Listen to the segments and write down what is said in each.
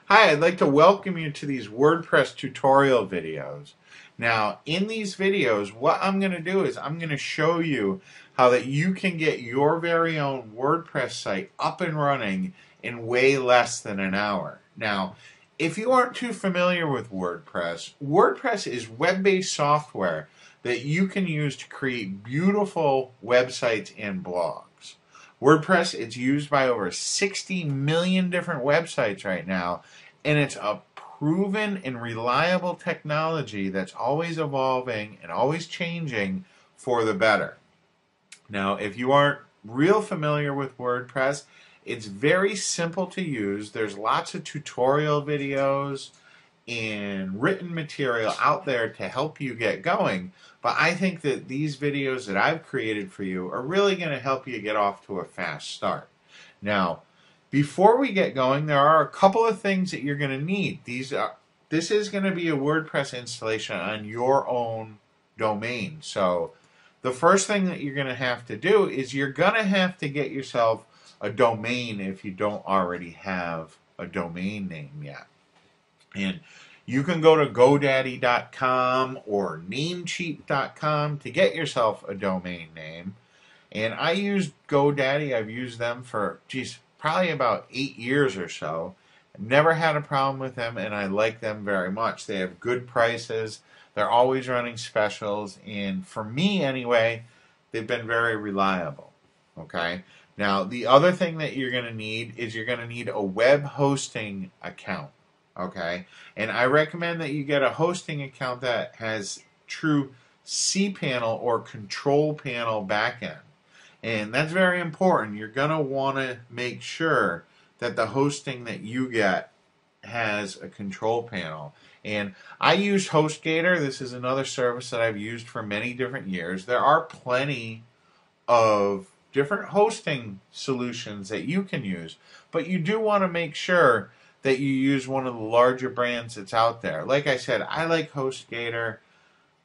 Hi, I'd like to welcome you to these WordPress tutorial videos. Now, in these videos, what I'm going to do is I'm going to show you how that you can get your very own WordPress site up and running in way less than an hour. Now, if you aren't too familiar with WordPress, WordPress is web-based software that you can use to create beautiful websites and blogs. WordPress is used by over 60 million different websites right now, and it's a proven and reliable technology that's always evolving and always changing for the better. Now, if you aren't real familiar with WordPress, it's very simple to use. There's lots of tutorial videos and written material out there to help you get going. But I think that these videos that I've created for you are really going to help you get off to a fast start. Now, before we get going, there are a couple of things that you're going to need. This is going to be a WordPress installation on your own domain. So the first thing that you're going to have to do is you're going to have to get yourself a domain if you don't already have a domain name yet. And you can go to GoDaddy.com or Namecheap.com to get yourself a domain name. And I use GoDaddy. I've used them for, probably about 8 years or so. I've never had a problem with them, and I like them very much. They have good prices. They're always running specials. And for me, anyway, they've been very reliable. Okay? Now, the other thing that you're going to need is you're going to need a web hosting account. Okay, and I recommend that you get a hosting account that has true cPanel or control panel backend. And that's very important. You're going to want to make sure that the hosting that you get has a control panel. And I use HostGator. This is another service that I've used for many different years. There are plenty of different hosting solutions that you can use, but you do want to make sure that you use one of the larger brands that's out there. Like I said, I like HostGator.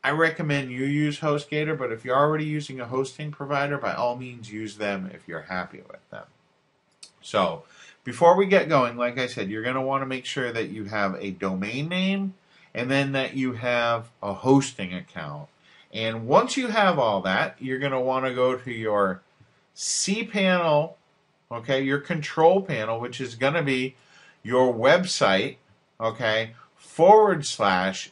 I recommend you use HostGator, but if you're already using a hosting provider, by all means use them if you're happy with them. So, before we get going, like I said, you're going to want to make sure that you have a domain name and then that you have a hosting account. And once you have all that, you're going to want to go to your cPanel, okay, your control panel, which is going to be your website, okay, /cPanel.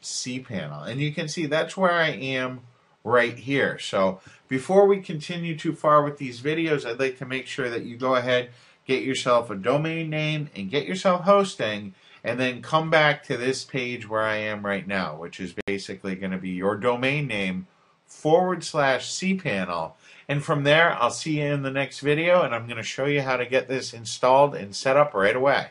And you can see that's where I am right here. So before we continue too far with these videos, I'd like to make sure that you go ahead, get yourself a domain name and get yourself hosting, and then come back to this page where I am right now, which is basically going to be your domain name /cPanel. And from there, I'll see you in the next video, and I'm going to show you how to get this installed and set up right away.